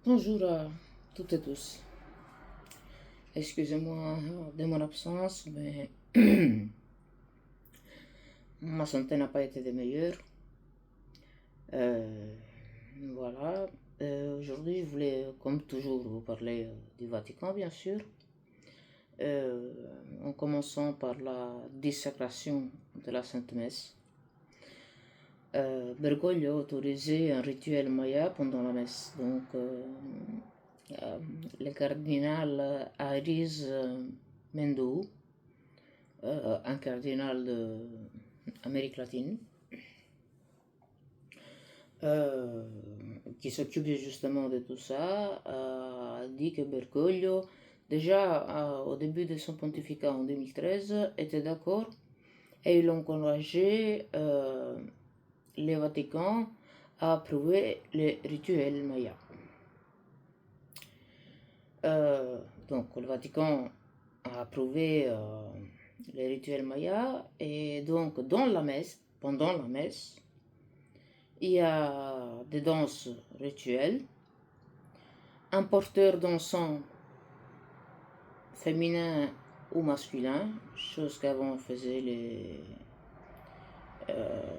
Bonjour à toutes et tous. Excusez-moi de mon absence, mais ma santé n'a pas été des meilleures. Euh, voilà. Aujourd'hui, je voulais, comme toujours, vous parler du Vatican, bien sûr. Euh, en commençant par la dissécration de la Sainte Messe. Bergoglio a autorisé un rituel maya pendant la messe. Donc, euh, le cardinal Aris Mendou, un cardinal d'Amérique latine, euh, qui s'occupe justement de tout ça, a dit que Bergoglio, déjà au début de son pontificat en 2013, était d'accord et il encourageait le Vatican à approuver les rituels mayas. Euh, donc le Vatican a approuvé les rituels mayas et donc dans la messe, pendant la messe, il y a des danses rituelles, un porteur d'encens féminin ou masculin, chose qu'avant faisaient euh,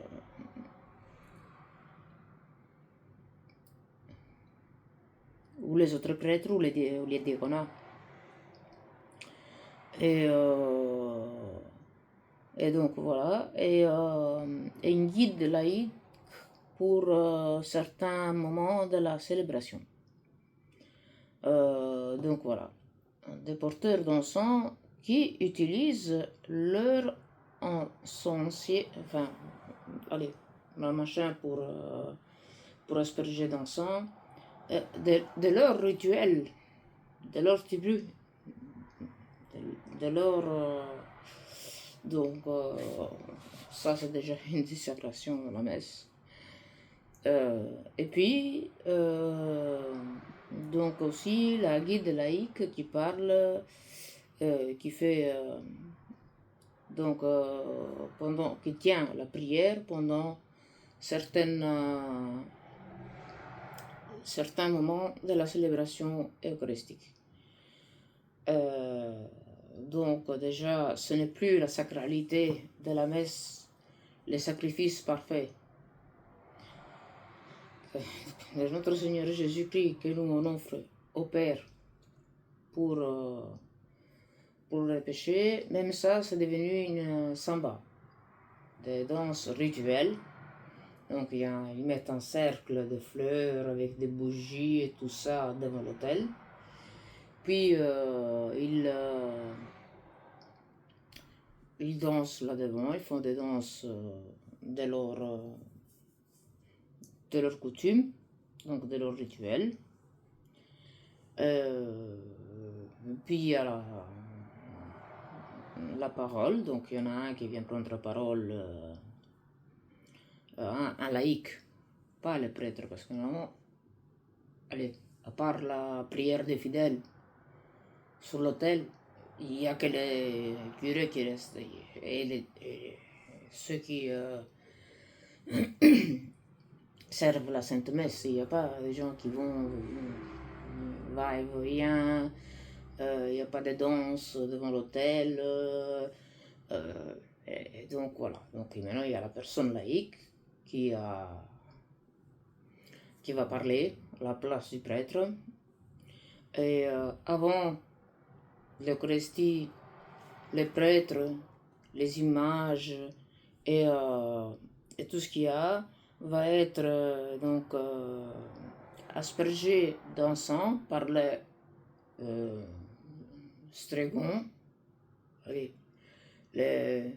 ou les autres prêtres ou les diaconats. Et, euh, et donc voilà, et une guide laïque pour certains moments de la célébration. Donc voilà, des porteurs d'encens qui utilisent leur encens, enfin, allez, le machin pour asperger d'encens, de leur rituel, de leur tribu, de leur. Donc, ça c'est déjà une dissécration dans la messe. Et puis, donc aussi la guide laïque qui parle, qui fait, donc, qui tient la prière pendant certaines, certains moments de la célébration eucharistique. Donc déjà, ce n'est plus la sacralité de la messe, les sacrifices parfaits. Notre Seigneur Jésus-Christ que nous on offre au Père pour, pour les péchés, même ça, c'est devenu une samba, des danses rituelles. Donc ils mettent un cercle de fleurs avec des bougies et tout ça devant l'autel. Puis ils dansent là-devant, ils font des danses de leur coutume, donc de leur rituel. Puis il y a la parole, donc il y en a un qui vient prendre la parole, un laïc, pas le prêtre, parce que normalement, allez, à part la prière des fidèles sur l'autel, il n'y a que les curés qui restent et ceux qui servent la Sainte Messe. Il n'y a pas des gens qui vont va et vient, il n'y a pas de danse devant l'autel. Et donc voilà. Donc maintenant il y a la personne laïque qui, qui va parler à la place du prêtre. Et avant l'Eucharistie, les prêtres, les images et tout ce qu'il y a va être donc aspergé d'encens par les strégons, les, les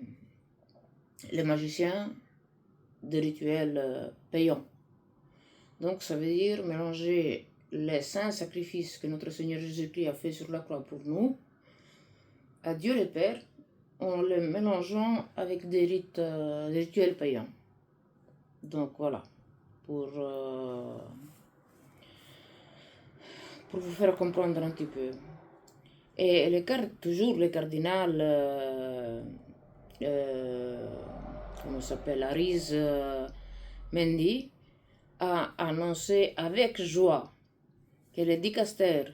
magiciens de rituels payants. Donc ça veut dire mélanger les saints sacrifices que notre Seigneur Jésus-Christ a fait sur la croix pour nous à Dieu le Père en les mélangeant avec des rituels payants. Donc voilà, pour vous faire comprendre un petit peu. Et toujours le cardinal, comment s'appelle, Aris Mendy, a annoncé avec joie que le dicaster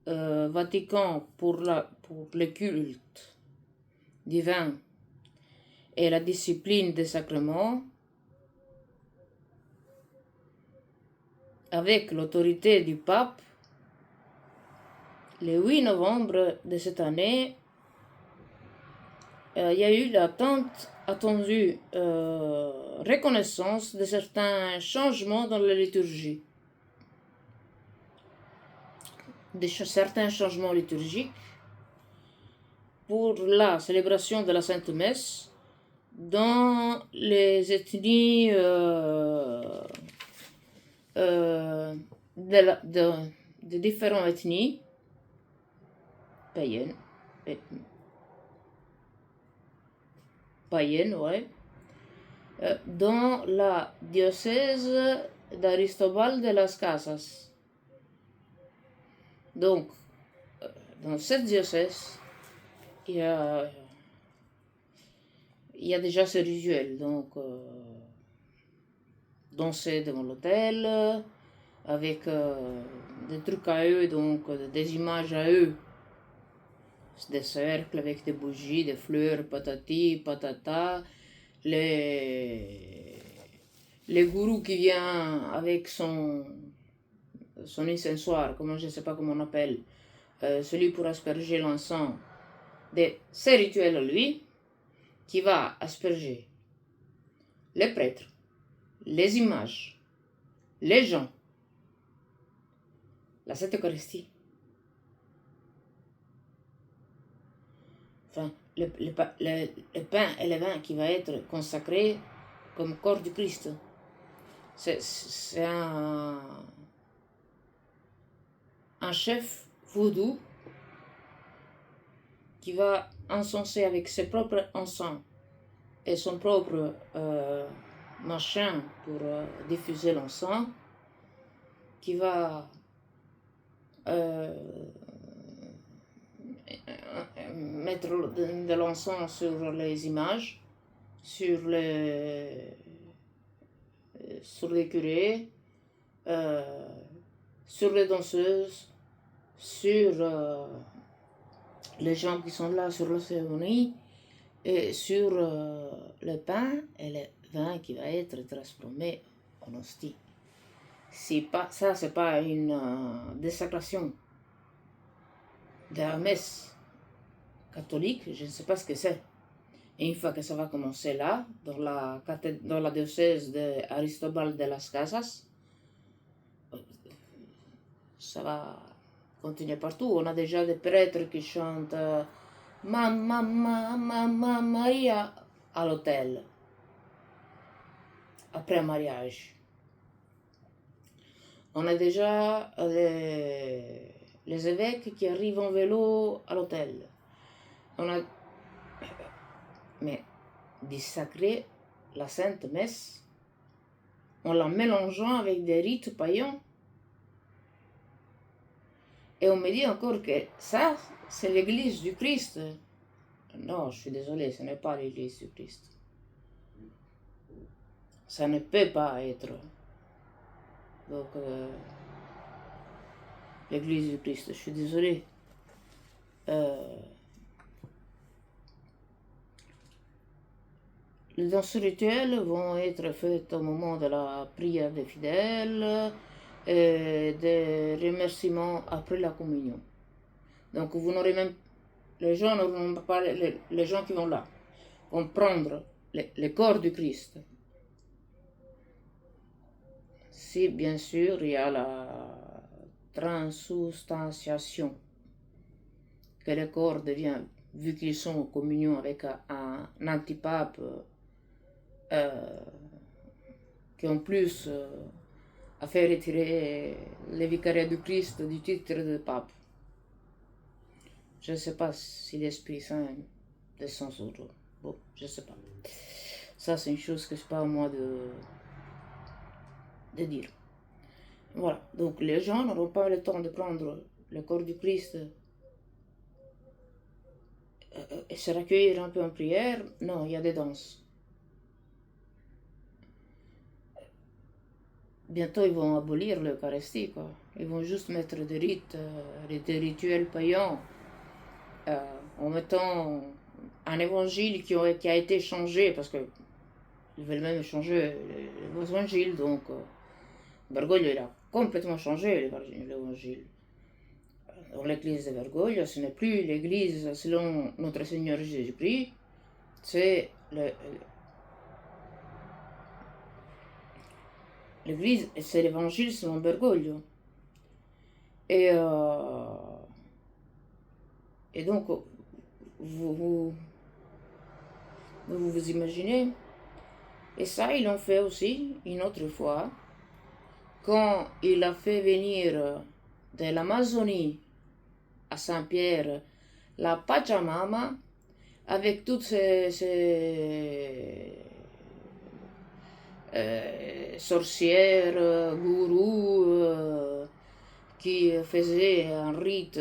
Vatican pour le culte divin et la discipline des sacrements, avec l'autorité du pape, le 8 novembre de cette année, il y a eu attendue reconnaissance de certains changements dans la liturgie. Certains changements liturgiques pour la célébration de la Sainte Messe dans les ethnies de différentes ethnies païennes, ouais, dans la diocèse d'Aristobal de las Casas. Donc, dans cette diocèse, il y a déjà ce rituel, donc danser devant l'autel, avec des trucs à eux, donc des images à eux, des cercles avec des bougies, des fleurs, patati, patata, les gourous qui vient avec son incensoir, comment je ne sais pas comment on appelle, celui pour asperger l'encens, de ces rituels à lui, qui va asperger les prêtres, les images, les gens, la Sainte Eucharistie. Enfin, le pain et le vin qui va être consacré comme corps du Christ. C'est un chef vaudou qui va encenser avec ses propres encens et son propre machin pour diffuser l'encens, qui va mettre de l'encens sur les images, sur les curés, sur les danseuses, sur les gens qui sont là sur la cérémonie, et sur le pain et le vin qui va être transformé en hostie. Ça, c'est pas une désacration de la messe catholique, je ne sais pas ce que c'est. Et une fois que ça va commencer là, dans la diocèse d'Aristobal de las Casas, ça va continuer partout. On a déjà des prêtres qui chantent Mamma Maria à l'hôtel, après un mariage. On a déjà les évêques qui arrivent en vélo à l'hôtel. Mais dissacrer la Sainte Messe en la mélangeant avec des rites païens. Et on me dit encore que ça, c'est l'église du Christ. Non, je suis désolé, ce n'est pas l'église du Christ. Ça ne peut pas être. Donc, l'église du Christ, je suis désolé. Les danses rituelles vont être faites au moment de la prière des fidèles et des remerciements après la communion. Donc vous n'aurez même, les gens n'auront pas, les gens qui vont là, vont prendre le corps du Christ. Si bien sûr il y a la transubstantiation, que le corps devient, vu qu'ils sont en communion avec un antipape, qui en plus a fait retirer le vicariat du Christ du titre de pape. Je ne sais pas si l'Esprit Saint descend sur eux. Bon, je ne sais pas. Ça, c'est une chose que c'est pas à moi de dire. Voilà, donc les gens n'auront pas le temps de prendre le corps du Christ et se recueillir un peu en prière. Non, il y a des danses. bientôt ils vont abolir l'Eucharistie, quoi. Ils vont juste mettre des rites, des rituels païens, en mettant un évangile qui a été changé, parce que ils veulent même changer l'évangile, donc Bergoglio il a complètement changé l'évangile. Dans l'église de Bergoglio, ce n'est plus l'église selon notre Seigneur Jésus-Christ, c'est l'église, c'est l'évangile selon Bergoglio. Et donc, vous imaginez. Et ça, ils l'ont fait aussi une autre fois, quand il a fait venir de l'Amazonie à Saint-Pierre la Pachamama avec toutes ces sorcières, gourous qui faisaient un rite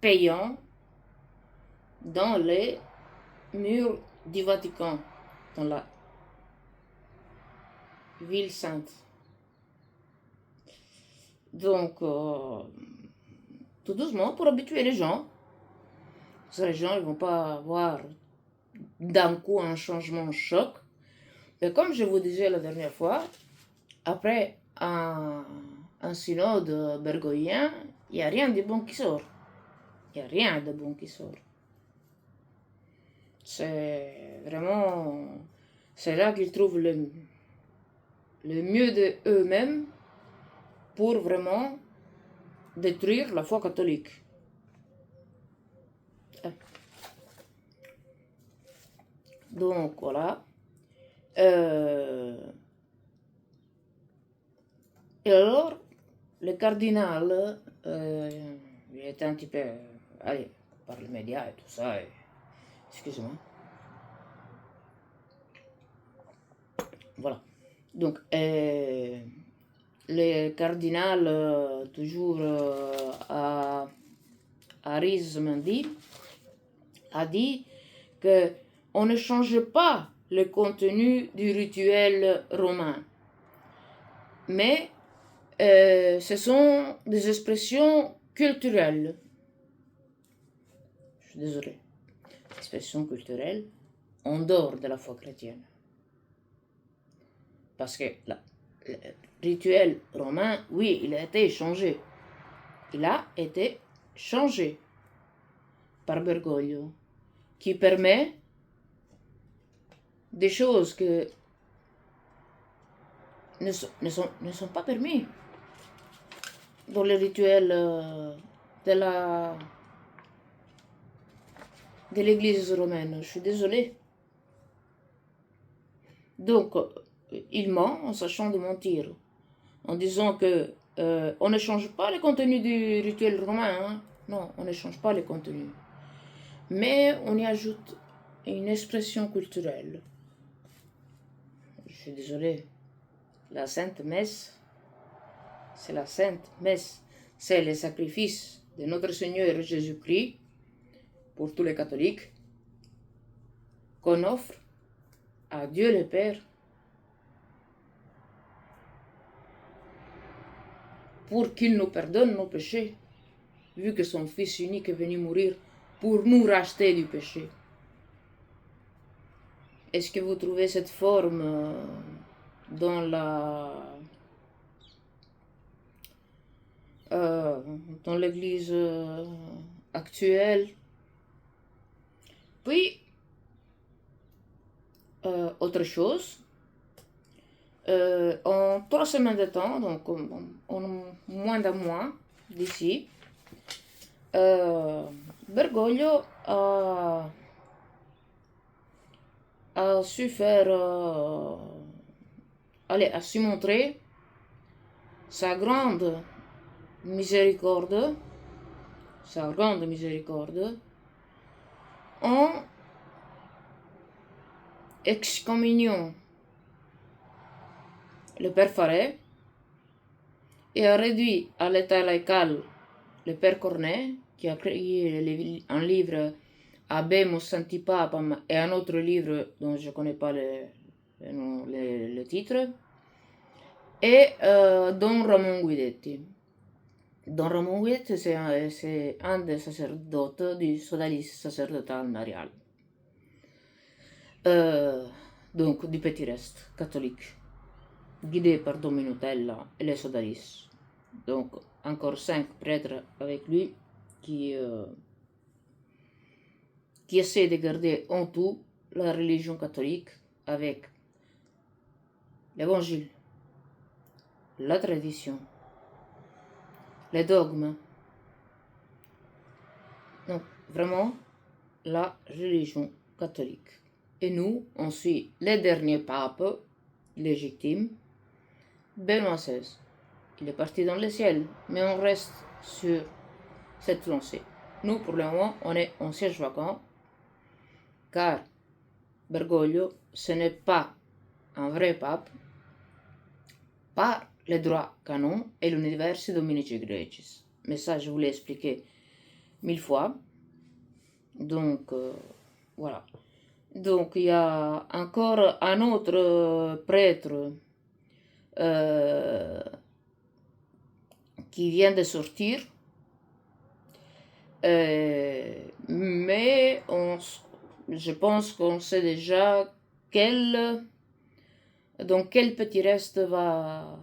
payant dans les murs du Vatican, dans la ville sainte. Donc, tout doucement, pour habituer les gens, parce que les gens ne vont pas avoir d'un coup un changement choc. Mais comme je vous disais la dernière fois, après un synode bergoglien, il n'y a rien de bon qui sort. Il n'y a rien de bon qui sort. C'est vraiment... C'est là qu'ils trouvent le mieux de eux-mêmes pour vraiment détruire la foi catholique. Donc voilà. Et alors, le cardinal, il était un petit peu, allez, par les médias et tout ça, excusez-moi. Voilà. Donc, le cardinal, toujours à Arizmendi, a dit que on ne change pas le contenu du rituel romain, mais ce sont des expressions culturelles. Je suis désolé. Expressions culturelles en dehors de la foi chrétienne. Parce que le rituel romain, oui, il a été changé. Il a été changé par Bergoglio, qui permet des choses que ne sont pas permis dans le rituel de l'église romaine. Je suis désolé. Donc, il ment en sachant de mentir, en disant que on ne change pas le contenu du rituel romain. Hein? Non, on ne change pas le contenu. Mais on y ajoute une expression culturelle. Je suis désolé. La Sainte Messe, c'est la Sainte Messe. C'est le sacrifice de notre Seigneur Jésus-Christ pour tous les catholiques qu'on offre à Dieu le Père pour qu'il nous pardonne nos péchés, vu que son Fils unique est venu mourir pour nous racheter du péché. Est-ce que vous trouvez cette forme dans l'église actuelle? Puis, autre chose, en 3 semaines de temps, donc en moins d'un mois d'ici, Bergoglio a su faire, a su montrer sa grande miséricorde, en excommuniant le père Faré et a réduit à l'état laical le père Cornet, qui a créé un livre Habemus Antipapam et un autre livre dont je ne connais pas le titre, et Don Ramon Guidetti. Don Ramon Guidetti, c'est un des sacerdotes du sodalisme sacerdotal marial. Donc du petit reste catholique, guidé par Don Minutella et les sodalistes. Donc encore 5 prêtres avec lui qui essaient de garder en tout la religion catholique avec l'évangile, la tradition, les dogmes. Donc vraiment la religion catholique. Et nous, on suit les derniers papes légitimes, Benoît XVI. Il est parti dans le ciel, mais on reste sur cette lancée. Nous, pour le moment, on est en siège vacant, car Bergoglio, ce n'est pas un vrai pape par les droits canons et l'Universi Dominici Grecis. Mais ça, je vous l'ai expliqué 1000 fois. Donc, voilà. Donc, il y a encore un autre prêtre qui vient de sortir, mais je pense qu'on sait déjà donc quel petit reste va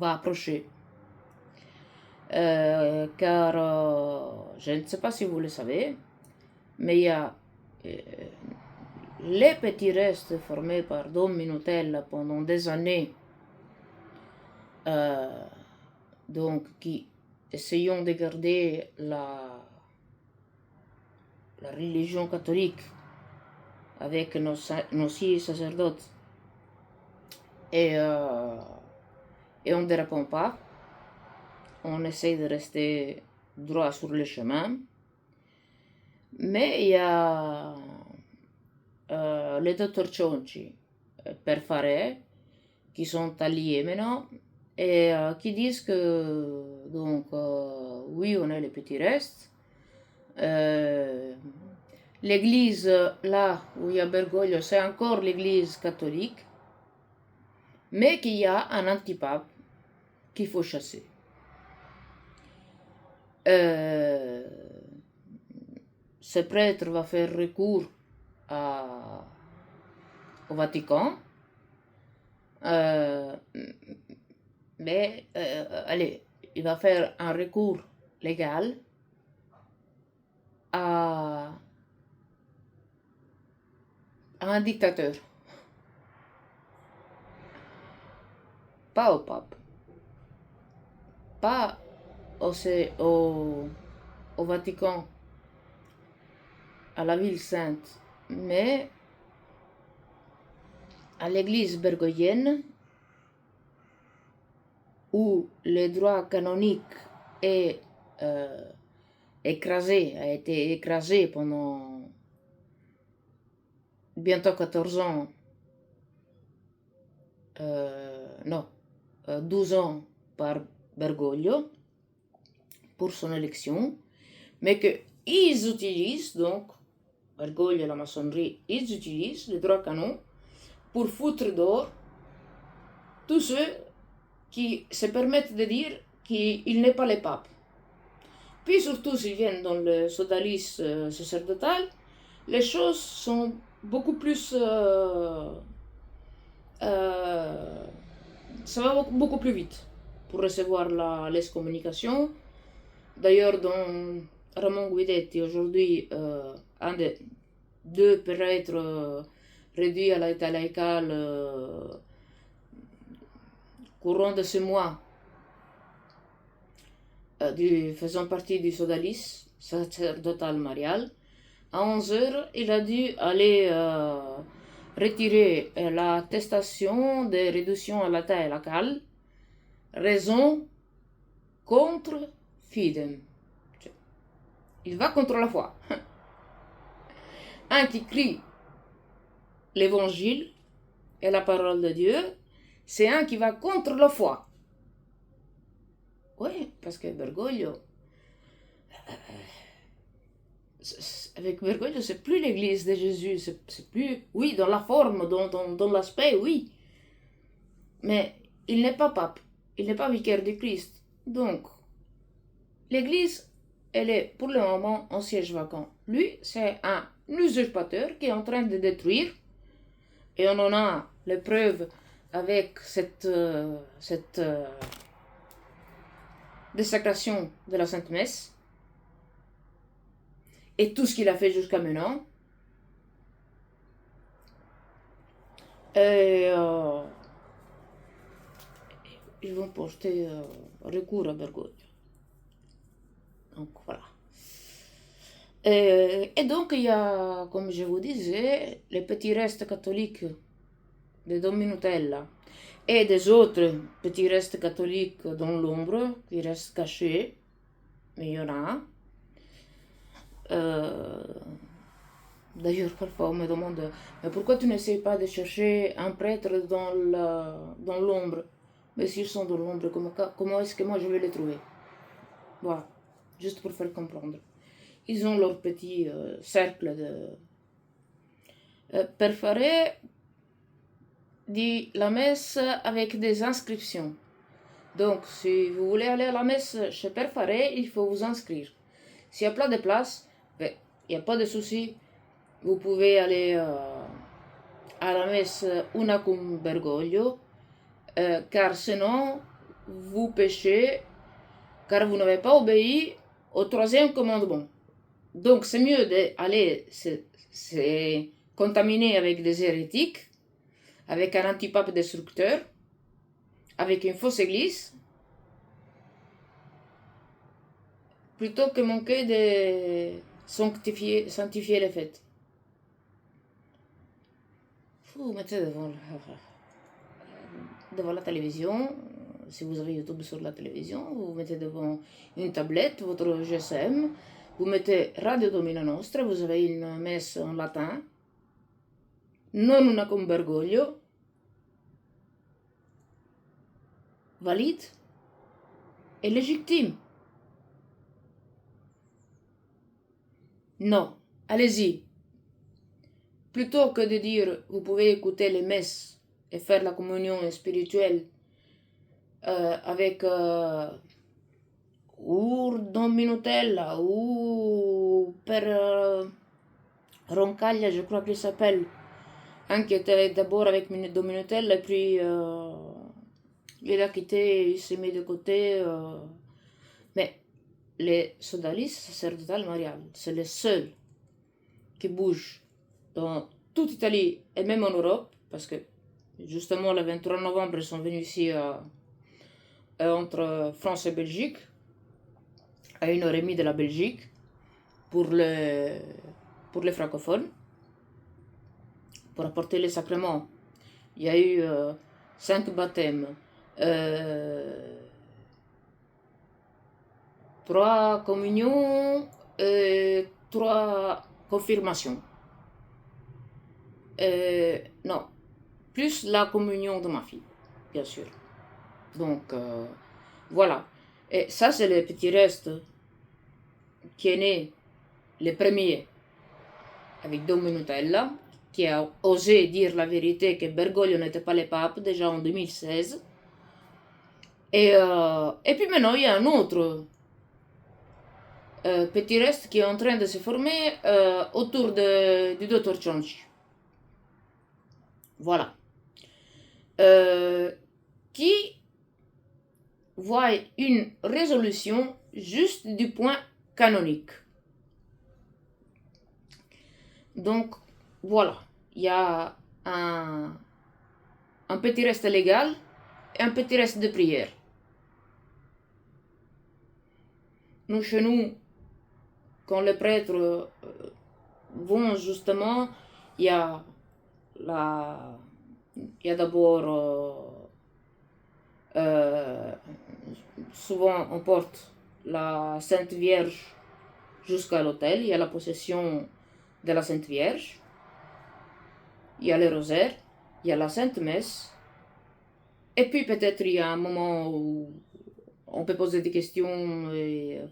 approcher. Car je ne sais pas si vous le savez, mais il y a les petits restes formés par Don Minutella pendant des années, donc qui essayons de garder la religion catholique avec nos 6 sacerdotes, et on ne répond pas. On essaie de rester droit sur le chemin. Mais il y a les docteurs Cionci, Père Faré, qui sont alliés maintenant, et qui disent que, donc, oui, on a les petits restes. L'église, là où il y a Bergoglio, c'est encore l'église catholique, mais qu'il y a un antipape qu'il faut chasser. Ce prêtre va faire recours au Vatican, mais allez, il va faire un recours légal à un dictateur, pas au pape, pas au Vatican, à la ville sainte, mais à l'église bergoglienne, où le droit canonique est a été écrasé pendant bientôt 14 ans, 12 ans par Bergoglio pour son élection, mais qu'ils utilisent, donc Bergoglio et la maçonnerie, ils utilisent le droit canon pour foutre dehors tous ceux qui se permettent de dire qu'il n'est pas le pape. Puis surtout, s'ils viennent dans le sodalisme sacerdotal, les choses sont beaucoup plus... ça va beaucoup plus vite pour recevoir l'excommunication. D'ailleurs, dans Ramon Guidetti, aujourd'hui, un des 2 prêtres réduits à l'état laical courant de ce mois, faisant partie du sodalisme sacerdotal marial, à 11h, il a dû aller retirer l'attestation de réduction à l'état laical, raison contre fidem. Il va contre la foi. Un qui crie l'évangile et la parole de Dieu, c'est un qui va contre la foi. Oui, parce que Bergoglio, avec Bergoglio, c'est plus l'église de Jésus, c'est plus, oui, dans la forme, dans l'aspect, oui. Mais il n'est pas pape, il n'est pas vicaire du Christ. Donc, l'église, elle est pour le moment en siège vacant. Lui, c'est un usurpateur qui est en train de détruire, et on en a les preuves avec cette désécration de la Sainte Messe et tout ce qu'il a fait jusqu'à maintenant. Et ils vont porter recours à Bergoglio. Donc voilà. Et donc il y a, comme je vous disais, les petits restes catholiques de Don Minutella et des autres petits restes catholiques dans l'ombre qui restent cachés, mais il y en a. D'ailleurs, parfois on me demande, mais pourquoi tu n'essayes pas de chercher un prêtre dans l'ombre? Mais s'ils sont dans l'ombre, comment est-ce que moi je vais les trouver? Voilà, juste pour faire comprendre. Ils ont leur petit cercle de... Père Faré dit la messe avec des inscriptions. Donc, si vous voulez aller à la messe chez Père Faré, il faut vous inscrire. S'il y a plein de places, il n'y a pas de souci. Vous pouvez aller à la messe una cum Bergoglio, car sinon, vous péchez, car vous n'avez pas obéi au troisième commandement. Donc, c'est mieux d'aller se contaminer avec des hérétiques, avec un antipape destructeur, avec une fausse église, plutôt que manquer de sanctifier les fêtes. Vous vous mettez devant la télévision, si vous avez YouTube sur la télévision, vous vous mettez devant une tablette, votre GSM, vous mettez Radio Domina Nostra, vous avez une messe en latin, non una cum Bergoglio, valide et légitime. Non, allez-y. Plutôt que de dire, vous pouvez écouter les messes et faire la communion spirituelle avec ou Don Minutella ou Père Roncaglia, je crois qu'il s'appelle, un qui était d'abord avec Don Minutella et puis il a quitté, il s'est mis de côté. Mais les sodalistes sacerdotales mariales, c'est les seuls qui bougent dans toute Italie et même en Europe, parce que justement le 23 novembre ils sont venus ici entre France et Belgique, à 1h30 de la Belgique, pour les francophones, pour apporter les sacrements. Il y a eu 5 baptêmes, 3 communions et 3 confirmations. Non, plus la communion de ma fille, bien sûr. Donc, voilà. Et ça, c'est le petit reste qui est né, le premier, avec Don Minutella, qui a osé dire la vérité que Bergoglio n'était pas le pape, déjà en 2016. Et puis maintenant, il y a un autre petit reste qui est en train de se former autour du Dr. Cianci. Voilà. Qui voit une résolution juste du point canonique. Donc, voilà. Il y a un petit reste légal et un petit reste de prière. Nous, chez nous, quand les prêtres vont justement, il y a d'abord, souvent on porte la Sainte Vierge jusqu'à l'autel, il y a la possession de la Sainte Vierge, il y a le rosaire, il y a la Sainte Messe, et puis peut-être il y a un moment où on peut poser des questions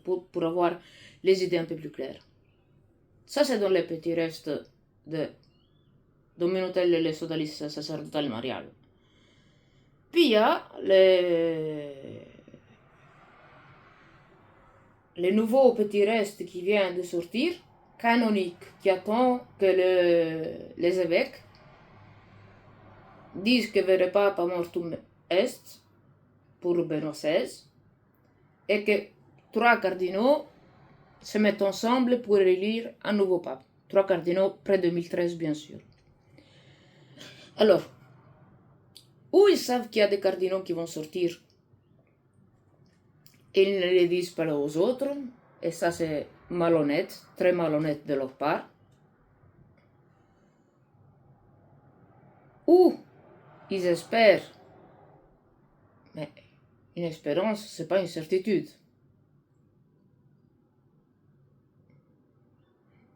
pour avoir les idées un peu plus claires. Ça, c'est dans les petits restes de Dominutelle et les sodalices sacerdotales mariales. Puis il y a les nouveaux petits restes qui viennent de sortir, canoniques, qui attendent que les évêques disent que vere papa mortum est pour Benoît XVI et que 3 cardinaux se mettent ensemble pour élire un nouveau pape. 3 cardinaux près 2013, bien sûr. Alors, où ils savent qu'il y a des cardinaux qui vont sortir, ils ne les disent pas aux autres, et ça c'est malhonnête, très malhonnête de leur part. Ou ils espèrent, mais une espérance, c'est pas une certitude.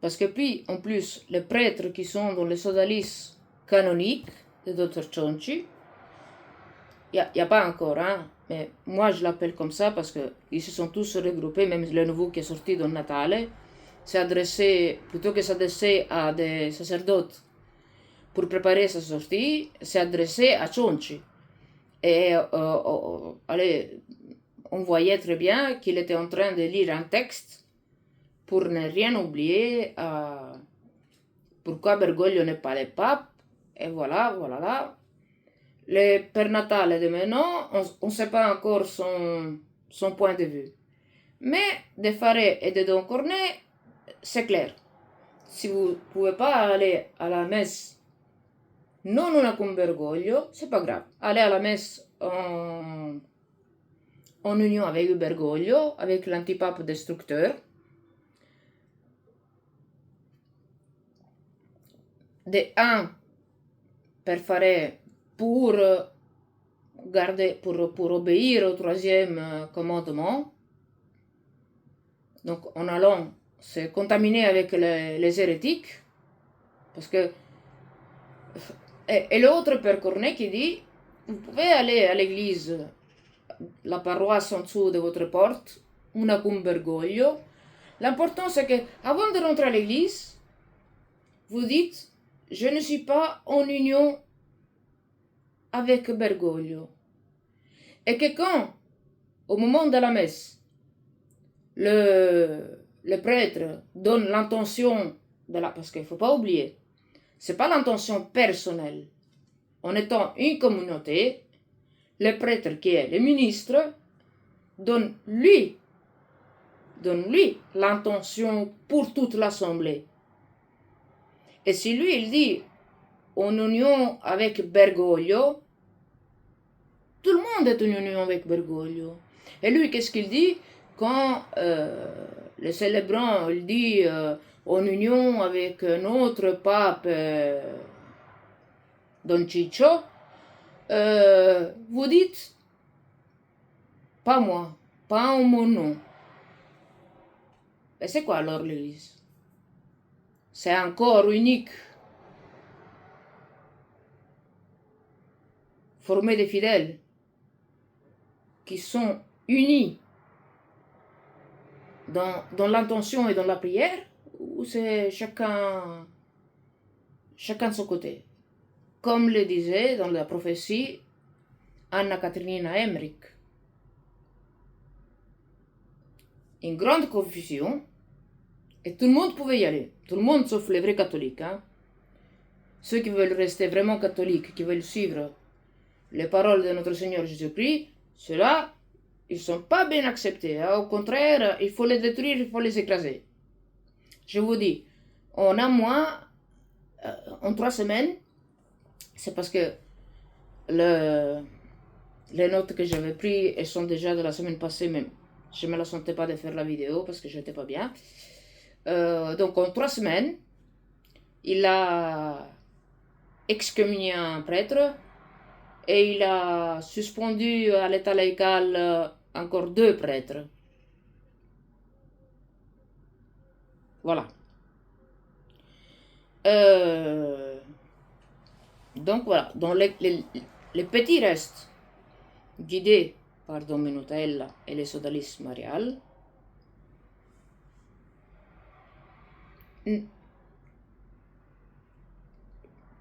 Parce que puis, en plus, les prêtres qui sont dans les sodalices canoniques de Dr. Chonchi, il n'y a pas encore, hein, mais moi je l'appelle comme ça parce qu'ils se sont tous regroupés, même le nouveau qui est sorti dans Natale, s'est adressé, plutôt que s'adresser à des sacerdotes pour préparer sa sortie, s'est adressé à Chonchi. Et allez, on voyait très bien qu'il était en train de lire un texte pour ne rien oublier, pourquoi Bergoglio n'est pas le pape, et voilà. Le Père Natale de maintenant, on ne sait pas encore son point de vue. Mais de Faré et de Don Cornet, c'est clair. Si vous ne pouvez pas aller à la messe non una con Bergoglio, c'est pas grave. Allez à la messe en union avec Bergoglio, avec l'antipape destructeur. De un, per fare pour garder, pour obéir au 3e commandement. Donc en allant se contaminer avec les hérétiques, parce que et l'autre Père Cornet qui dit, vous pouvez aller à l'église, la paroisse en dessous de votre porte, una cum Bergoglio. L'important c'est que avant de rentrer à l'église, vous dites, je ne suis pas en union avec Bergoglio. Et que quand, au moment de la messe, le prêtre donne l'intention parce qu'il ne faut pas oublier, c'est pas l'intention personnelle. En étant une communauté, le prêtre qui est le ministre donne lui l'intention pour toute l'assemblée. Et si lui il dit en union avec Bergoglio, tout le monde est en union avec Bergoglio. Et lui, qu'est-ce qu'il dit quand le célébrant il dit en union avec notre pape Don Ciccio, vous dites pas moi, pas en mon nom. Et c'est quoi alors l'Église? C'est un corps unique, formé de fidèles qui sont unis dans l'intention et dans la prière, ou c'est chacun de son côté? Comme le disait dans la prophétie Anna Katrina Emmerich. Une grande confusion, et tout le monde pouvait y aller. Tout le monde sauf les vrais catholiques. Hein. Ceux qui veulent rester vraiment catholiques, qui veulent suivre les paroles de notre Seigneur Jésus-Christ, ceux-là, ils ne sont pas bien acceptés. Hein. Au contraire, il faut les détruire, il faut les écraser. Je vous dis, en un mois, en 3 semaines, c'est parce que les notes que j'avais prises, elles sont déjà de la semaine passée, mais je ne me la sentais pas de faire la vidéo parce que je n'étais pas bien. Donc en 3 semaines, il a excommunié un prêtre et il a suspendu à l'état laïcal encore 2 prêtres. Voilà. Donc voilà, dans les petits restes guidés par Dominutella et les sodalices mariales,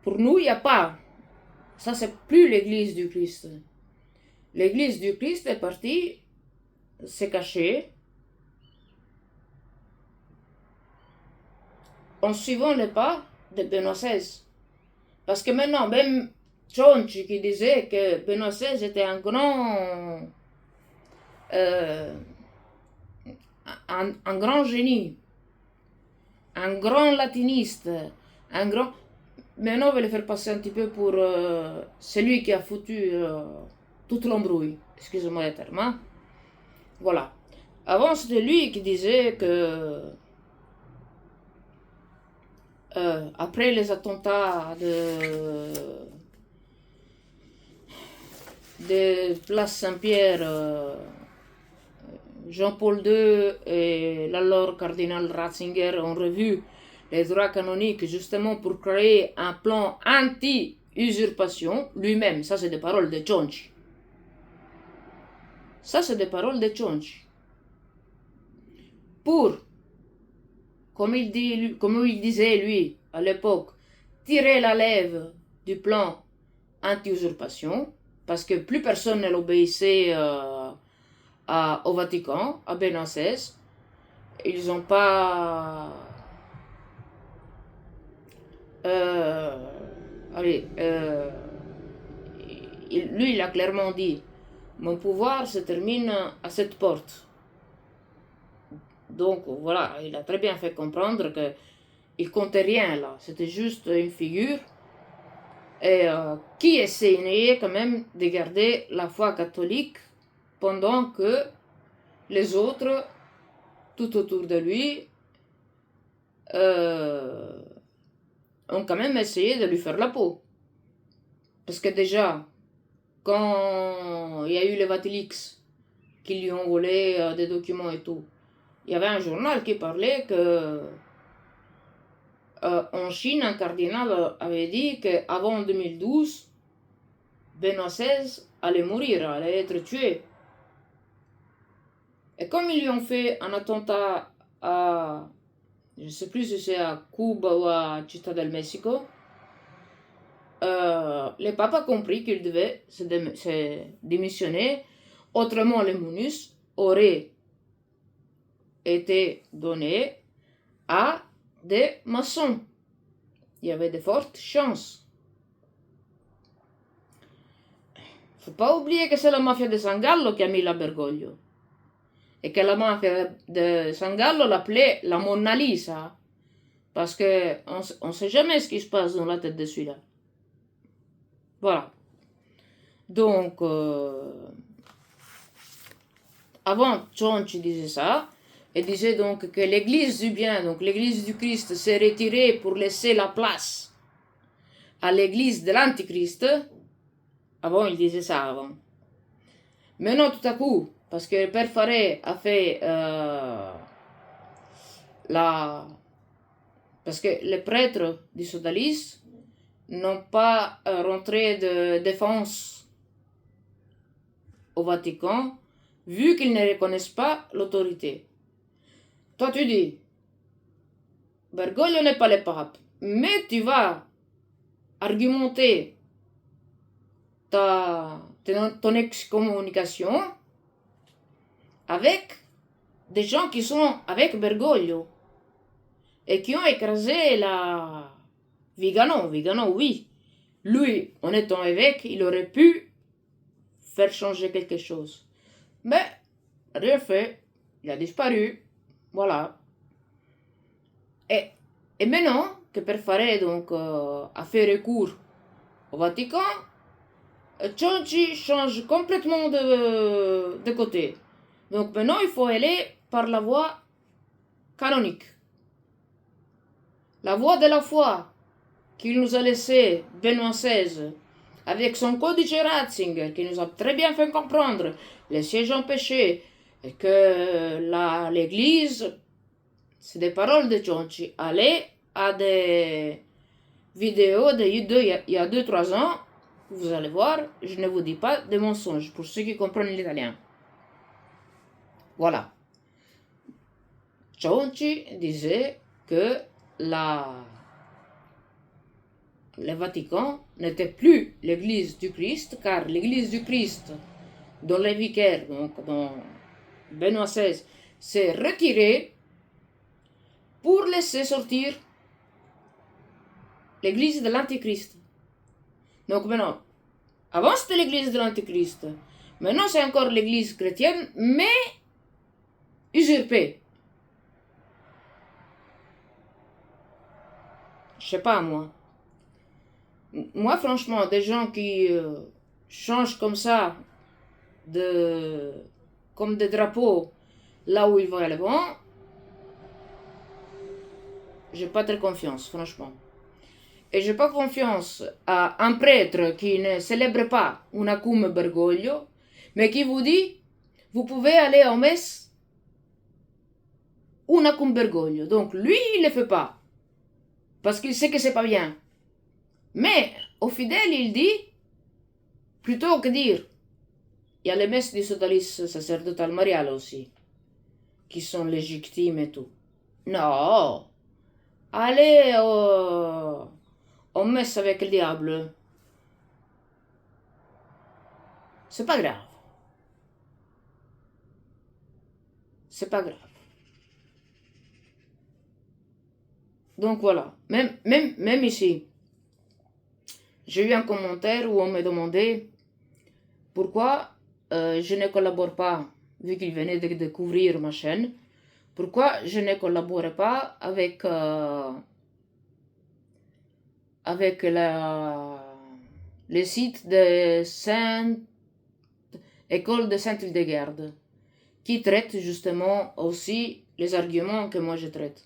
Pour nous, il n'y a pas. Ça, c'est plus l'église du Christ. L'église du Christ est partie se cacher en suivant les pas de Benoît XVI. Parce que maintenant, même Chonchi qui disait que Benoît XVI était un grand génie, un grand latiniste, un grand... Maintenant, on va le faire passer un petit peu pour celui qui a foutu toute l'embrouille. Excusez-moi le terme. Hein? Voilà. Avant, c'était lui qui disait que après les attentats de Place Saint-Pierre, Jean-Paul II et l'alors cardinal Ratzinger ont revu les droits canoniques justement pour créer un plan anti-usurpation lui-même. Ça, c'est des paroles de Chonchi. Ça, c'est des paroles de Chonchi. Pour, comme il disait lui à l'époque, tirer la lèvre du plan anti-usurpation, parce que plus personne ne l'obéissait au Vatican, à Benoît XVI. Ils n'ont pas... lui, il a clairement dit, mon pouvoir se termine à cette porte. Donc voilà, il a très bien fait comprendre qu'il comptait rien là, c'était juste une figure. Et qui essayait quand même de garder la foi catholique pendant que les autres, tout autour de lui, ont quand même essayé de lui faire la peau. Parce que déjà, quand il y a eu les Vatilix qui lui ont volé des documents et tout, il y avait un journal qui parlait que en Chine, un cardinal avait dit qu'avant 2012, Benoît XVI allait mourir, allait être tué. Et comme ils lui ont fait un attentat à, je ne sais plus si c'est à Cuba ou à Città del Mexico, le pape a compris qu'il devait se démissionner. Autrement, les MONUS auraient été donnés à des maçons. Il y avait de fortes chances. Faut pas oublier que c'est la mafia de San Gallo qui a mis la Bergoglio. Et que la mafia de San Gallo l'appelait la Mona Lisa. Parce que on sait jamais ce qui se passe dans la tête de celui-là. Voilà. Donc, avant, Chonchi disait ça. Et disait donc que l'église du bien, donc l'église du Christ, s'est retirée pour laisser la place à l'église de l'Antichrist. Avant, il disait ça avant. Maintenant, tout à coup, parce que le père Faré a fait parce que les prêtres du Sodalice n'ont pas rentré de défense au Vatican, vu qu'ils ne reconnaissent pas l'autorité. Toi, tu dis, Bergoglio n'est pas le pape, mais tu vas argumenter ton excommunication avec des gens qui sont avec Bergoglio et qui ont écrasé la Vigano. Vigano, oui. Lui, en étant évêque, il aurait pu faire changer quelque chose. Mais, rien fait. Il a disparu. Voilà. Et maintenant que Père Faré donc, a fait recours au Vatican, Chonchi change complètement de côté. Donc maintenant, il faut aller par la voie canonique. La voie de la foi qu'il nous a laissé Benoît XVI avec son codice Ratzinger qui nous a très bien fait comprendre les sièges en péché et que l'église, c'est des paroles de Chonchi, allait à des vidéos il y a 2-3 ans, vous allez voir, je ne vous dis pas des mensonges pour ceux qui comprennent l'italien. Voilà. Chonchi disait que le Vatican n'était plus l'église du Christ, car l'église du Christ, dont les vicaires, donc dont Benoît XVI, s'est retiré pour laisser sortir l'église de l'Antichrist. Donc maintenant, avant c'était l'église de l'Antichrist, maintenant c'est encore l'église chrétienne, mais usurpée. Je sais pas, moi. Moi, franchement, des gens qui changent comme ça, comme des drapeaux, là où ils vont aller, bon, j'ai pas très confiance, franchement. Et j'ai pas confiance à un prêtre qui ne célèbre pas una cum Bergoglio, mais qui vous dit, vous pouvez aller en messe una cum Bergoglio. Donc lui, il ne le fait pas, parce qu'il sait que c'est pas bien. Mais aux fidèles, il dit, plutôt que dire, il y a les messes du sodalisme sacerdotal marial aussi, qui sont légitimes et tout. Non, allez en messe avec le diable, c'est pas grave. C'est pas grave. Donc voilà, même ici, j'ai eu un commentaire où on me demandait pourquoi je ne collabore pas, vu qu'il venait de découvrir ma chaîne, pourquoi je ne collaborais pas avec le site de École de Sainte-Hildegarde, qui traite justement aussi les arguments que moi je traite.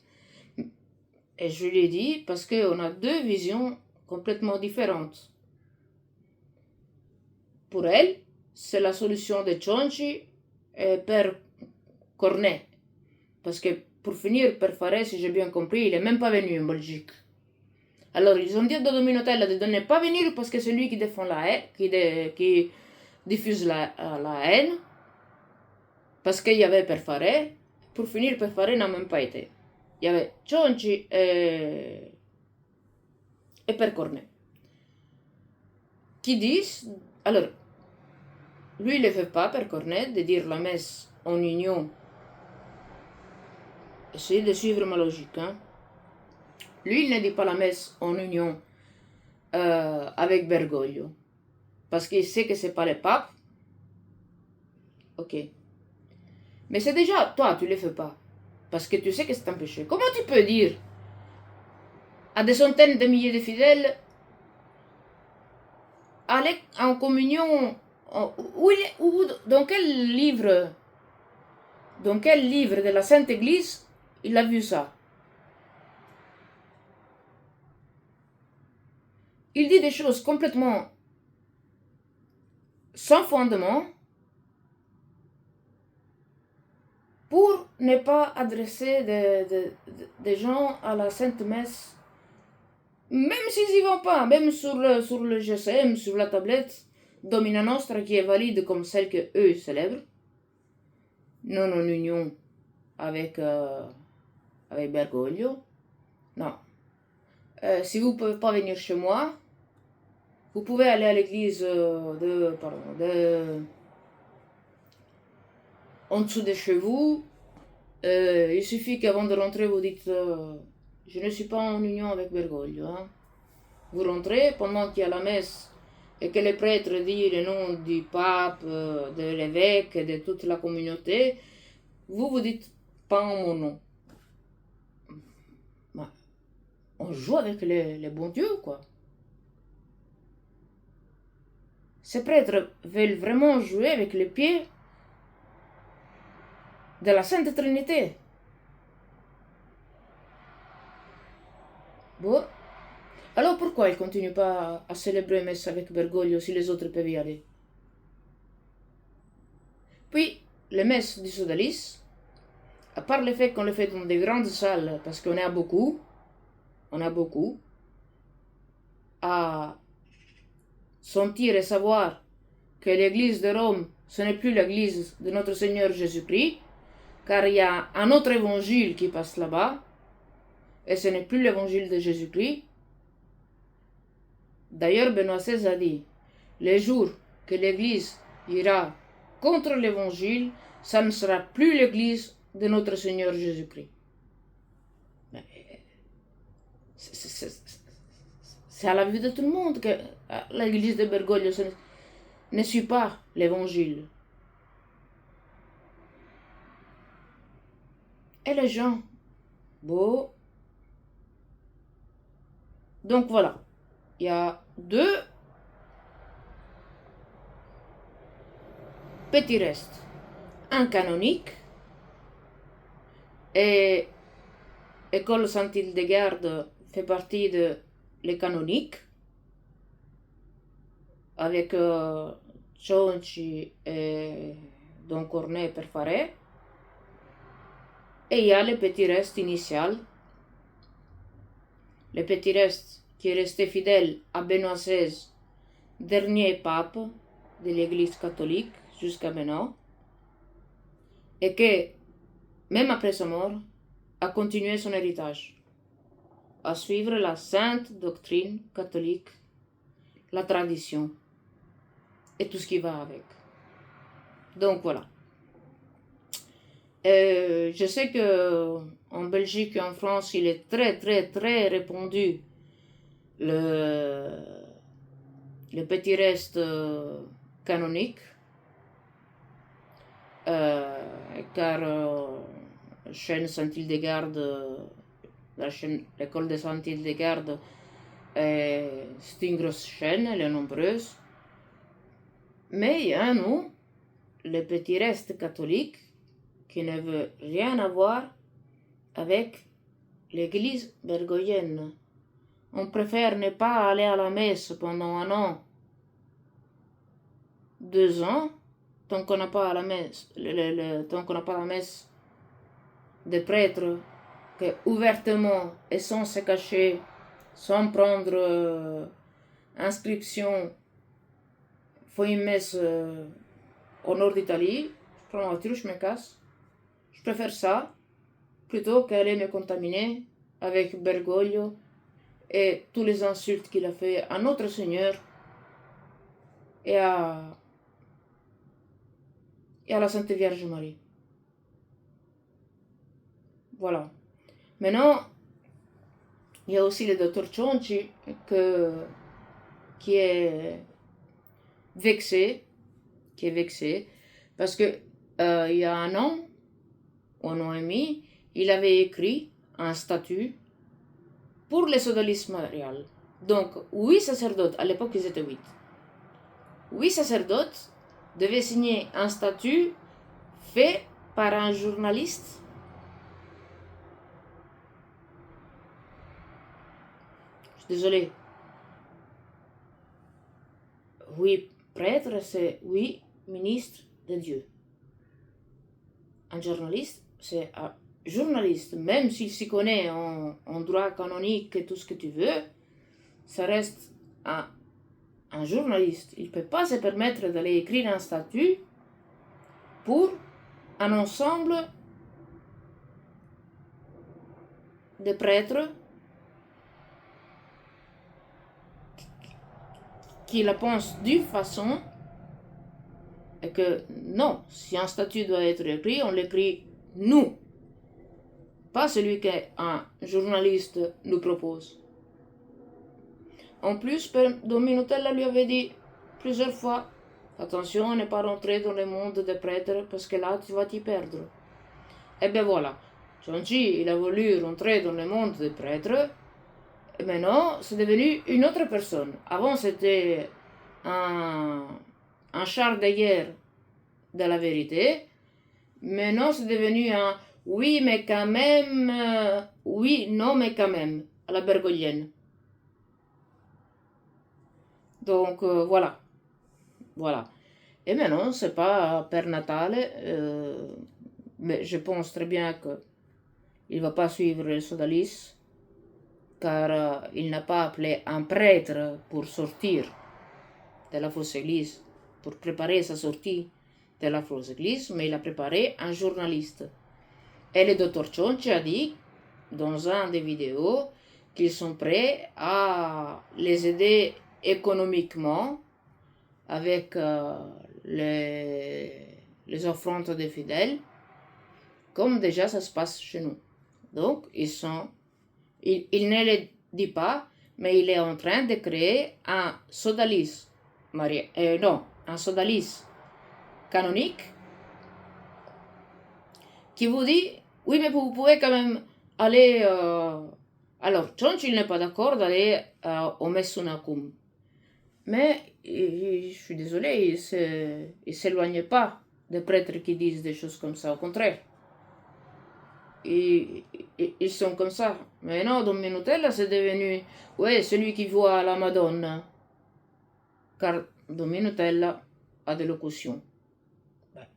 Et je lui ai dit, parce qu'on a deux visions complètement différentes. Pour elle, c'est la solution de Chonchi et Père Cornet. Parce que pour finir, Père Faré, si j'ai bien compris, il n'est même pas venu en Belgique. Alors ils ont dit à Dodo Minotel de ne pas venir parce que c'est lui qui défend la haine, qui diffuse la haine. Parce qu'il y avait Père Faré. Pour finir, Père Faré n'a même pas été. Il y avait Chonchi et Père Cornet. Qui disent, alors, lui il ne fait pas, Père Cornet, de dire la messe en union. Essayez de suivre ma logique. Hein. Lui, il ne dit pas la messe en union avec Bergoglio. Parce qu'il sait que c'est pas le pape. Ok. Mais c'est déjà, toi, tu ne le fais pas. Parce que tu sais que c'est un péché. Comment tu peux dire à des centaines de milliers de fidèles, aller en communion, dans quel livre de la Sainte Église il a vu ça? Il dit des choses complètement sans fondement pour ne pas adresser des gens à la Sainte Messe, même s'ils y vont pas, même sur le GSM, sur la tablette Domina Nostra qui est valide comme celle que eux célèbrent, non en union avec Bergoglio. Non. Si vous ne pouvez pas venir chez moi, vous pouvez aller à l'église en dessous de chez vous. Il suffit qu'avant de rentrer, vous dites je ne suis pas en union avec Bergoglio. Hein. Vous rentrez pendant qu'il y a la messe et que le prêtre dit le nom du pape, de l'évêque et de toute la communauté. Vous dites pas en mon nom. Bah, on joue avec les bons dieux, quoi. Ces prêtres veulent vraiment jouer avec les pieds de la Sainte Trinité. Bon. Alors pourquoi ils ne continuent pas à célébrer messe avec Bergoglio si les autres peuvent y aller? Puis, les messes du sodalisme, à part le fait qu'on les fait dans des grandes salles, parce qu'on est à beaucoup, à sentir et savoir que l'église de Rome, ce n'est plus l'église de notre Seigneur Jésus-Christ, car il y a un autre évangile qui passe là-bas, et ce n'est plus l'évangile de Jésus-Christ. D'ailleurs, Benoît XVI a dit, les jours que l'Église ira contre l'évangile, ça ne sera plus l'Église de notre Seigneur Jésus-Christ. C'est à la vue de tout le monde que l'Église de Bergoglio ne suit pas l'évangile. Et les gens, bon. Donc voilà, il y a deux petits restes. Un canonique et École Saint-Hildegarde fait partie de les canoniques avec Cionci et Don Cornet per Fare. Et il y a le petit reste initial, le petit reste qui est resté fidèle à Benoît XVI, dernier pape de l'Église catholique jusqu'à maintenant, et que, même après sa mort, a continué son héritage, à suivre la sainte doctrine catholique, la tradition et tout ce qui va avec. Donc voilà. Je sais que en Belgique et en France, il est très très très répandu le petit reste canonique, car chaîne Saint-Hildegarde, l'école de Saint-Hildegarde, c'est une grosse chaîne, elle est nombreuse. Mais il y a un nom, le petit reste catholique, qui ne veut rien avoir avec l'église bergoglienne. On préfère ne pas aller à la messe pendant 1 an, 2 ans, tant qu'on n'a pas la messe, tant qu'on n'a pas la messe des prêtres qui ouvertement et sans se cacher, sans prendre inscription, font une messe au nord d'Italie. Je prends ma voiture, je me casse. Je préfère ça plutôt qu'aller me contaminer avec Bergoglio et tous les insultes qu'il a fait à notre Seigneur et à la Sainte Vierge Marie. Voilà. Maintenant, il y a aussi le docteur Cionci qui est vexé, parce que il y a 1 an, ou 1 an et demi, il avait écrit un statut pour le sodalisme marial. Donc, 8 sacerdotes, à l'époque ils étaient 8. 8 sacerdotes devaient signer un statut fait par un journaliste. Je suis désolée. 8 prêtres, c'est 8 ministres de Dieu. Un journaliste, c'est un journaliste, même s'il s'y connaît en droit canonique et tout ce que tu veux, ça reste un journaliste. Il ne peut pas se permettre d'aller écrire un statut pour un ensemble de prêtres qui la pensent d'une façon, et que non, si un statut doit être écrit, on l'écrit nous, pas celui qu'un journaliste nous propose. En plus, Don Minutella lui avait dit plusieurs fois, attention à ne pas rentrer dans le monde des prêtres parce que là tu vas t'y perdre. Et bien voilà, Cionci, il a voulu rentrer dans le monde des prêtres, et maintenant c'est devenu une autre personne. Avant c'était un char de guerre de la vérité, maintenant c'est devenu un oui mais quand même, oui non mais quand même, à la bergoglienne. Donc voilà. Et maintenant, c'est pas Père Natale, mais je pense très bien qu'il ne va pas suivre le sodalisme, car il n'a pas appelé un prêtre pour sortir de la fausse église, pour préparer sa sortie de la fausse église, mais il a préparé un journaliste. Et le docteur Cionci a dit dans un des vidéos qu'ils sont prêts à les aider économiquement avec les offrandes des fidèles, comme déjà ça se passe chez nous. Donc, il ne le dit pas, mais il est en train de créer un sodalice, un sodalice canonique qui vous dit, oui, mais vous pouvez quand même aller... Alors, Chonch, il n'est pas d'accord d'aller au Messunacum. Mais, je suis désolé, il ne s'éloigne pas des prêtres qui disent des choses comme ça, au contraire. Ils sont comme ça. Mais non, Don Minutella, c'est devenu, ouais, celui qui voit la Madonna. Car Don Minutella a des locutions.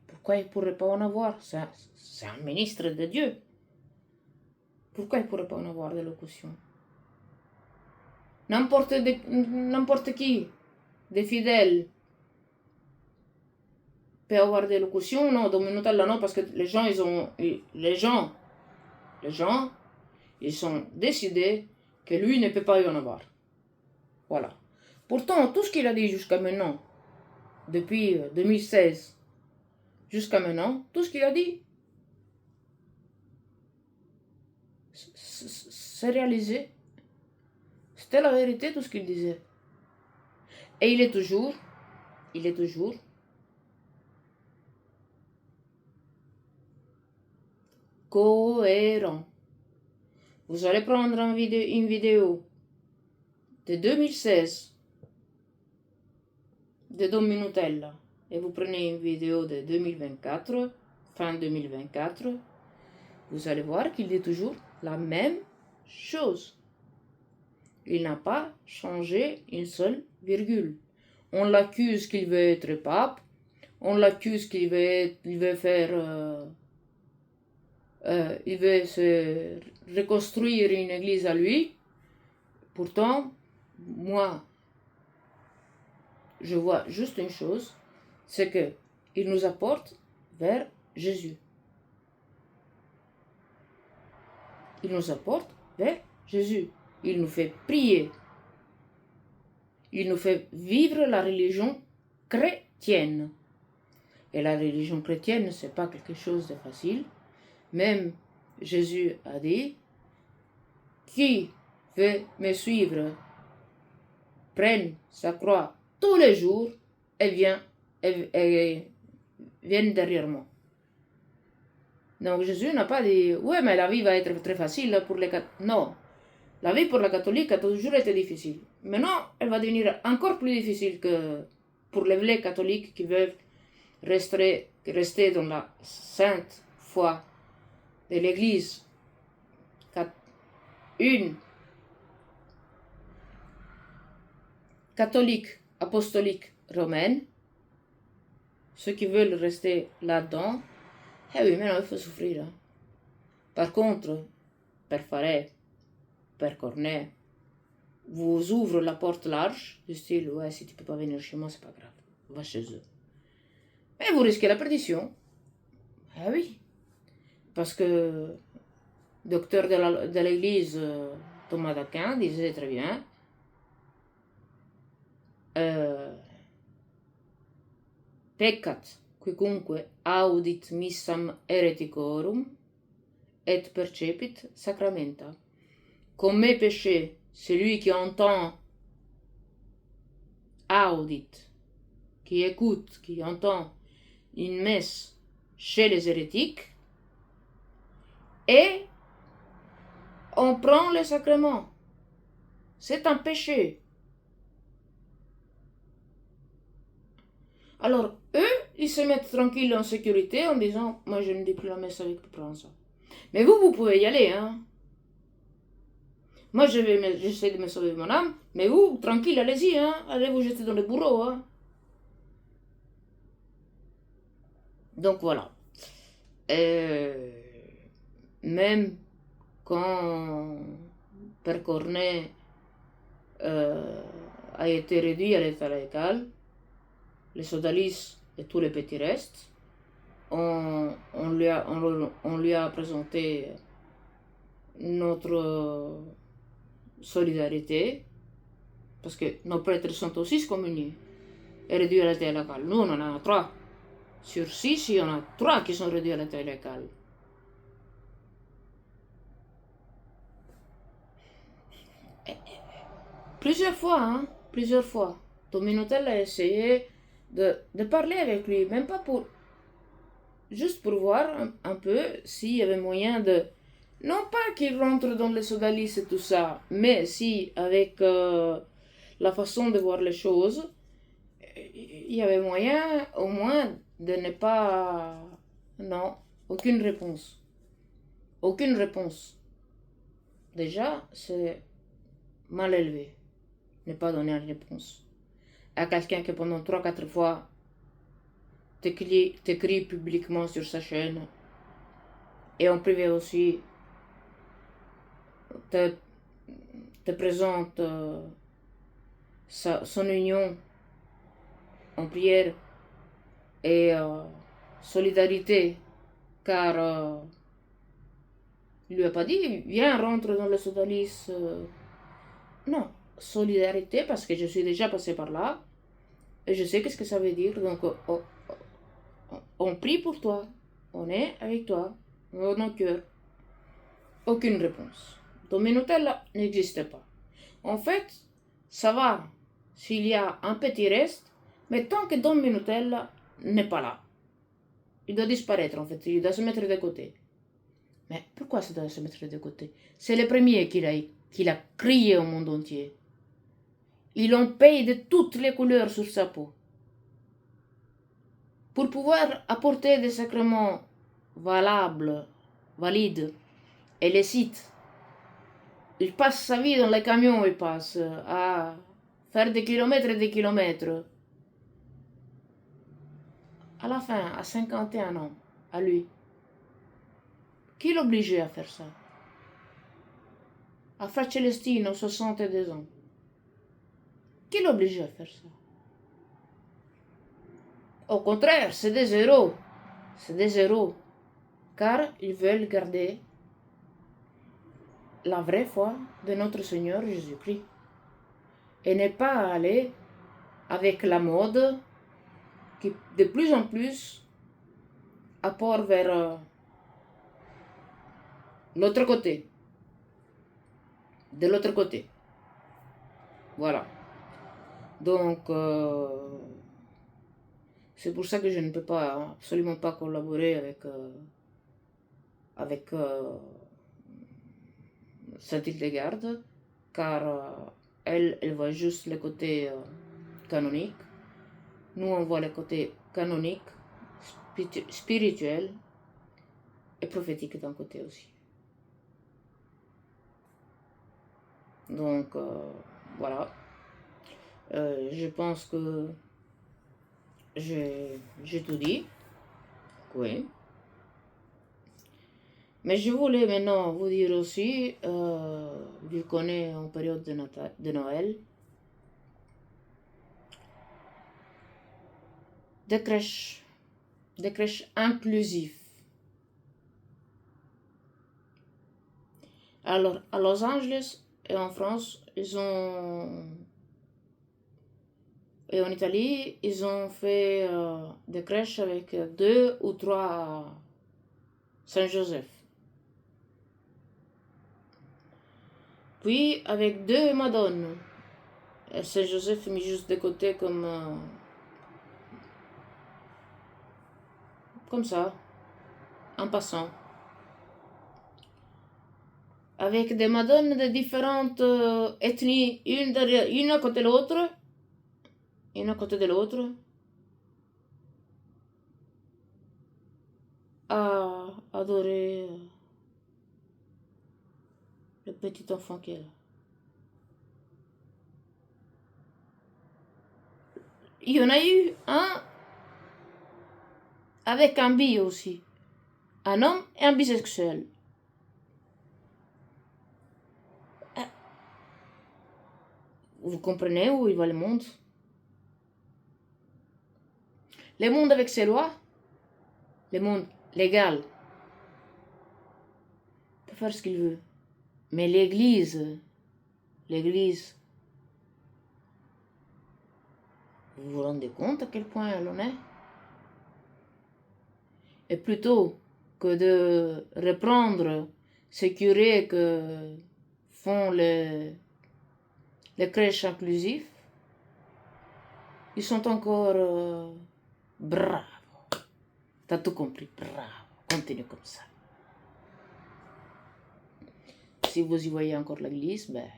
Pourquoi il ne pourrait pas en avoir? C'est un ministre de Dieu. Pourquoi il ne pourrait pas en avoir des locutions? N'importe qui, des fidèles, peut avoir des locutions. Non, Don Minutella, non, parce que les gens, ils sont décidés que lui ne peut pas y en avoir. Voilà. Pourtant, tout ce qu'il a dit jusqu'à maintenant, depuis 2016 jusqu'à maintenant, tout ce qu'il a dit, c'est réalisé. C'était la vérité, tout ce qu'il disait. Et il est toujours cohérent. Vous allez prendre une vidéo de 2016 de Don Minutella et vous prenez une vidéo de 2024, fin 2024, vous allez voir qu'il dit toujours la même chose. Il n'a pas changé une seule virgule. On l'accuse qu'il veut être pape, on l'accuse qu'il veut faire... il veut se reconstruire une église à lui. Pourtant, moi, je vois juste une chose, c'est que il nous apporte vers Jésus. Il nous apporte vers Jésus. Il nous fait prier. Il nous fait vivre la religion chrétienne. Et la religion chrétienne, c'est pas quelque chose de facile. Même Jésus a dit, qui veut me suivre, prenne sa croix tous les jours et vienne derrière moi. Donc Jésus n'a pas dit, ouais, mais la vie va être très facile pour les catholiques. Non, la vie pour les catholiques a toujours été difficile. Maintenant, elle va devenir encore plus difficile que pour les vrais catholiques qui veulent rester dans la sainte foi de l'Église une catholique apostolique romaine. Ceux qui veulent rester là-dedans, eh oui, maintenant il faut souffrir. Hein. Par contre, Père Faré, Père Cornet, vous ouvrent la porte large, du style, ouais, si tu peux pas venir chez moi, c'est pas grave, va chez eux. Mais vous risquez la perdition. Eh oui, parce que docteur de l'église Thomas d'Aquin disait très bien, peccat quicunque audit missam hereticorum et percepit sacramenta. Commet péché celui qui entend, audit, qui écoute, qui entend une messe chez les hérétiques, et on prend le sacrement. C'est un péché. Alors, eux, ils se mettent tranquilles en sécurité en disant, moi je ne dis plus la messe avec ça. Mais vous pouvez y aller, hein. Moi, j'essaie de me sauver mon âme, mais vous, tranquille, allez-y, hein. Allez vous jeter dans le bourreau, hein. Donc voilà. Même quand Père Cornet a été réduit à l'état légal, les sodalices et tous les petits restes, on lui a présenté notre solidarité, parce que nos prêtres sont aussi excommuniés et réduits à la taille légale. Nous, on en a 3. Sur 6, il y en a 3 qui sont réduits à la taille légale. Plusieurs fois. Dominotel a essayé de parler avec lui, même pas pour... Juste pour voir un peu s'il y avait moyen de... Non pas qu'il rentre dans les sodalices et tout ça, mais si, avec la façon de voir les choses, il y avait moyen au moins de ne pas... Non, aucune réponse. Aucune réponse. Déjà, c'est mal élevé. Ne pas donner une réponse à quelqu'un qui pendant 3-4 fois t'écrit publiquement sur sa chaîne et en privé aussi te, te présente son union en prière et solidarité car il lui a pas dit viens rentre dans le sodalis. Non, solidarité parce que je suis déjà passé par là et je sais qu'est-ce que ça veut dire, donc on prie pour toi, on est avec toi dans nos cœurs. Aucune réponse. Dominotel n'existe pas. En fait, ça va s'il y a un petit reste, mais tant que Dominotel n'est pas là, il doit disparaître en fait, il doit se mettre de côté. Mais pourquoi ça doit se mettre de côté? C'est le premier qu'il a crié au monde entier. Il en paye de toutes les couleurs sur sa peau. Pour pouvoir apporter des sacrements valables, valides et licites, il passe sa vie dans les camions, il passe à faire des kilomètres et des kilomètres. À la fin, à 51 ans, à lui, qui l'obligeait à faire ça? À Fra Celestino, 62 ans. Qui l'obligeait à faire ça? Au contraire, c'est des héros. C'est des héros. Car ils veulent garder la vraie foi de notre Seigneur Jésus-Christ. Et ne pas aller avec la mode qui de plus en plus apporte vers l'autre côté. De l'autre côté. Voilà. Donc, c'est pour ça que je ne peux pas, absolument pas collaborer avec cette Hildegarde, car elle voit juste le côté canonique. Nous, on voit le côté canonique, spirituel et prophétique d'un côté aussi. Donc, voilà. Je pense que j'ai tout dit. Oui. Mais je voulais maintenant vous dire aussi, vu qu'on est en période de Noël, des crèches inclusives. Alors, à Los Angeles et en France, et en Italie, ils ont fait des crèches avec 2 ou 3 Saint-Joseph. Puis avec 2 Madones. Saint-Joseph mis juste de côté comme ça, en passant. Avec des Madones de différentes ethnies, une à côté de l'autre, une à côté de l'autre, à adorer le petit enfant qui est là. Il y en a eu un avec un bi aussi, un homme et un bisexuel. Vous comprenez où il va le monde? Le monde avec ses lois, le monde légal, peut faire ce qu'il veut. Mais l'Église, vous vous rendez compte à quel point elle en est? Et plutôt que de reprendre ce curé que font les crèches inclusives, ils sont encore bravo. T'as tout compris, bravo. Continue comme ça. Si vous y voyez encore l'église, ben,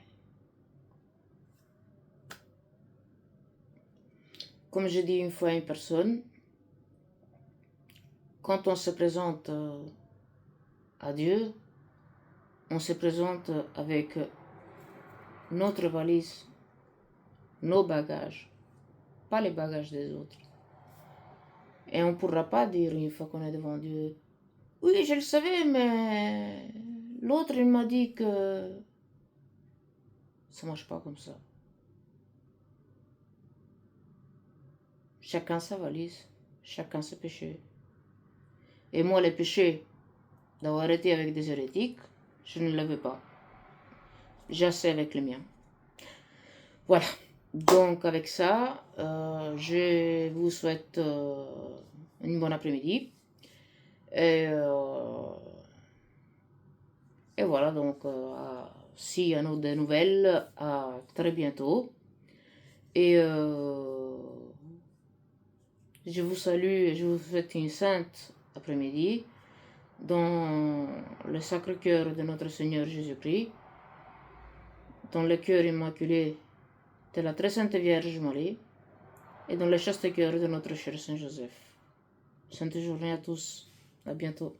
comme je dis une fois à une personne, quand on se présente à Dieu, on se présente avec notre valise, nos bagages, pas les bagages des autres. Et on ne pourra pas dire une fois qu'on est devant Dieu, oui, je le savais, mais l'autre, il m'a dit que ça ne marche pas comme ça. Chacun sa valise, chacun ses péchés. Et moi, les péchés d'avoir été avec des hérétiques, je ne l'avais pas. J'ai assez avec les miens. Voilà. Donc, avec ça, je vous souhaite une bonne après-midi. Et voilà, donc, s'il y a des nouvelles, à très bientôt. Et je vous salue et je vous souhaite une sainte après-midi dans le Sacré-Cœur de notre Seigneur Jésus-Christ, dans le cœur immaculé de la Très Sainte Vierge Marie et dans le chaste cœur de notre cher Saint Joseph. Sainte journée à tous. À bientôt.